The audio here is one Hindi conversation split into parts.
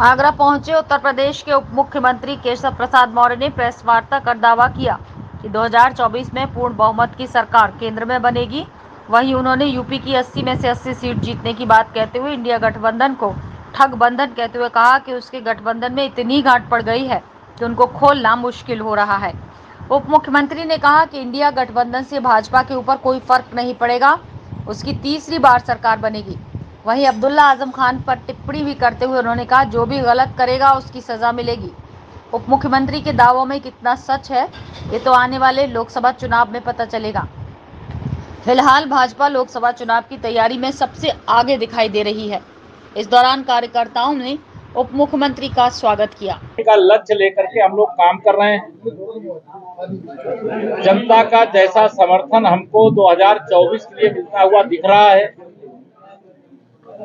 आगरा पहुंचे उत्तर प्रदेश के उप मुख्यमंत्री केशव प्रसाद मौर्य ने प्रेस वार्ता कर दावा किया कि 2024 में पूर्ण बहुमत की सरकार केंद्र में बनेगी। वहीं उन्होंने यूपी की 80 में से 80 सीट जीतने की बात कहते हुए इंडिया गठबंधन को ठगबंधन कहते हुए कहा कि उसके गठबंधन में इतनी गांठ पड़ गई है कि उनको खोलना मुश्किल हो रहा है। उप मुख्यमंत्री ने कहा कि इंडिया गठबंधन से भाजपा के ऊपर कोई फर्क नहीं पड़ेगा, उसकी तीसरी बार सरकार बनेगी। वहीं अब्दुल्ला आजम खान पर टिप्पणी भी करते हुए उन्होंने कहा, जो भी गलत करेगा उसकी सजा मिलेगी। उप मुख्यमंत्री के दावों में कितना सच है, ये तो आने वाले लोकसभा चुनाव में पता चलेगा। फिलहाल भाजपा लोकसभा चुनाव की तैयारी में सबसे आगे दिखाई दे रही है। इस दौरान कार्यकर्ताओं ने उप मुख्यमंत्री का स्वागत किया। का लक्ष्य लेकर के हम लोग काम कर रहे हैं। जनता का जैसा समर्थन हमको 2024 के लिए मिलता हुआ दिख रहा है,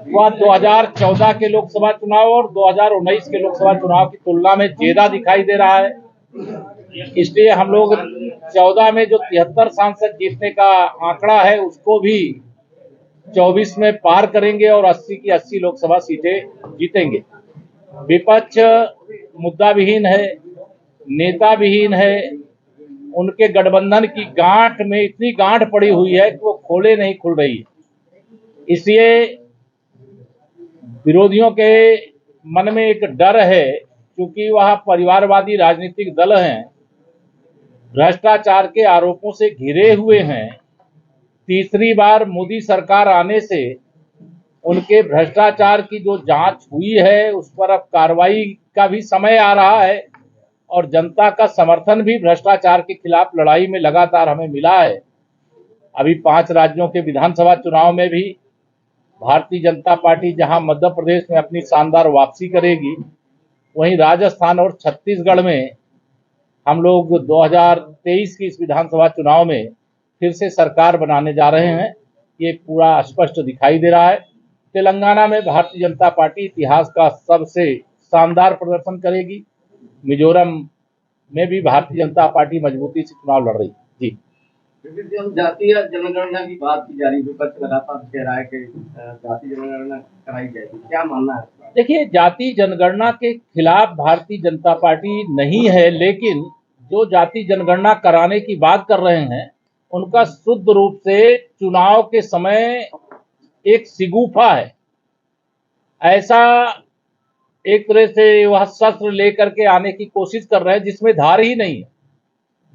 वह 2014 के लोकसभा चुनाव और 2019 के लोकसभा चुनाव की तुलना में ज्यादा दिखाई दे रहा है। इसलिए हम लोग 14 में जो 73 सांसद जीतने का आंकड़ा है उसको भी 24 में पार करेंगे और 80 की 80 लोकसभा सीटें जीतेंगे। विपक्ष मुद्दा विहीन है, नेता विहीन है, उनके गठबंधन की गांठ में इतनी गांठ पड़ी हुई है कि वो खोले नहीं खुल रही है। इसलिए विरोधियों के मन में एक डर है, क्योंकि वह परिवारवादी राजनीतिक दल हैं, भ्रष्टाचार के आरोपों से घिरे हुए हैं। तीसरी बार मोदी सरकार आने से उनके भ्रष्टाचार की जो जांच हुई है उस पर अब कार्रवाई का भी समय आ रहा है और जनता का समर्थन भी भ्रष्टाचार के खिलाफ लड़ाई में लगातार हमें मिला है। अभी 5 राज्यों के विधानसभा चुनाव में भी भारतीय जनता पार्टी जहां मध्य प्रदेश में अपनी शानदार वापसी करेगी, वहीं राजस्थान और छत्तीसगढ़ में हम लोग 2023 की इस विधानसभा चुनाव में फिर से सरकार बनाने जा रहे हैं। ये पूरा स्पष्ट दिखाई दे रहा है। तेलंगाना में भारतीय जनता पार्टी इतिहास का सबसे शानदार प्रदर्शन करेगी। मिजोरम में भी भारतीय जनता पार्टी मजबूती से चुनाव लड़ रही है। जी, जातीय जनगणना की बात की जा रही है, विपक्ष लगातार कह रहा है कि जातीय जनगणना कराई जाएगी, क्या मानना है? देखिए, जाति जनगणना के खिलाफ भारतीय जनता पार्टी नहीं है, लेकिन जो जाति जनगणना कराने की बात कर रहे हैं उनका शुद्ध रूप से चुनाव के समय एक सिगूफा है। ऐसा एक तरह से वह शस्त्र लेकर के आने की कोशिश कर रहे हैं जिसमें धार ही नहीं है।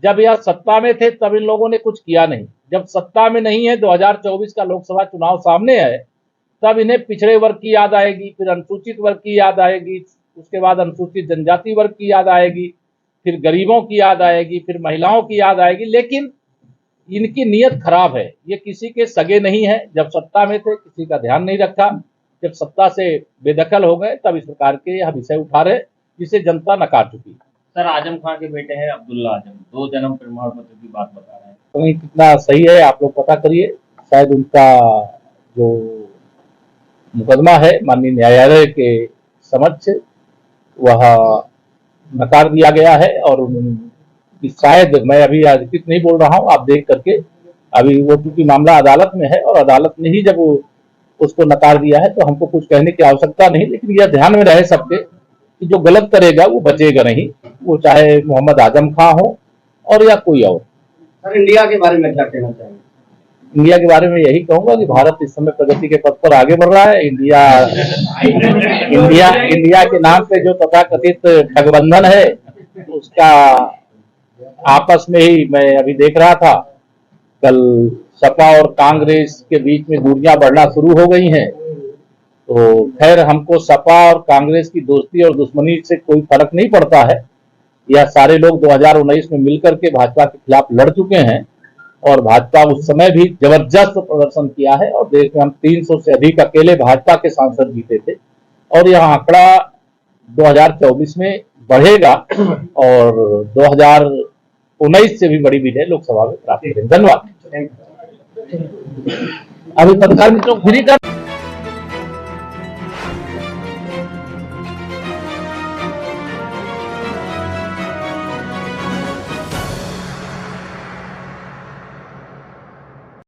जब यह सत्ता में थे तब इन लोगों ने कुछ किया नहीं, जब सत्ता में नहीं है, 2024 का लोकसभा चुनाव सामने है, तब इन्हें पिछड़े वर्ग की याद आएगी, फिर अनुसूचित वर्ग की याद आएगी, उसके बाद अनुसूचित जनजाति वर्ग की याद आएगी, फिर गरीबों की याद आएगी, फिर महिलाओं की याद आएगी। लेकिन इनकी नीयत खराब है, ये किसी के सगे नहीं है। जब सत्ता में थे किसी का ध्यान नहीं रखा, जब सत्ता से बेदखल हो गए तब इस प्रकार के यह विषय उठा रहे जिसे जनता नकार चुकी है। सर, आजम खान के बेटे हैं अब्दुल्ला आजम, 2 जन्म प्रमाण पत्र की बात बता रहे हैं, तो कितना सही है आप लोग पता करिए। शायद उनका जो मुकदमा है माननीय न्यायालय के समक्ष वह नकार दिया गया है और शायद, मैं अभी अधिकृत नहीं बोल रहा हूं, आप देख करके, अभी वो क्योंकि मामला अदालत में है और अदालत ने ही जब उसको नकार दिया है तो हमको कुछ कहने की आवश्यकता नहीं। लेकिन यह ध्यान में रहे सबके कि जो गलत करेगा वो बचेगा नहीं, वो चाहे मोहम्मद आजम खां हो और या कोई और। सर, इंडिया के बारे में क्या कहना चाहेंगे? इंडिया के बारे में यही कहूंगा कि भारत इस समय प्रगति के पथ पर आगे बढ़ रहा है। इंडिया के नाम पे जो तथाकथित ठगबंधन है उसका आपस में ही मैं अभी देख रहा था, कल सपा और कांग्रेस के बीच में दूरियां बढ़ना शुरू हो गई हैं। तो खैर, हमको सपा और कांग्रेस की दोस्ती और दुश्मनी से कोई फर्क नहीं पड़ता है। यह सारे लोग 2019 में मिलकर के भाजपा के खिलाफ लड़ चुके हैं और भाजपा उस समय भी जबरदस्त प्रदर्शन किया है और देश में हम 300 से अधिक अकेले भाजपा के सांसद जीते थे और यह आंकड़ा 2024 में बढ़ेगा और 2019 से भी बड़ी विजय लोकसभा में प्राप्त करेंगे। धन्यवाद। अभी पत्रकार मित्रों फ्री कर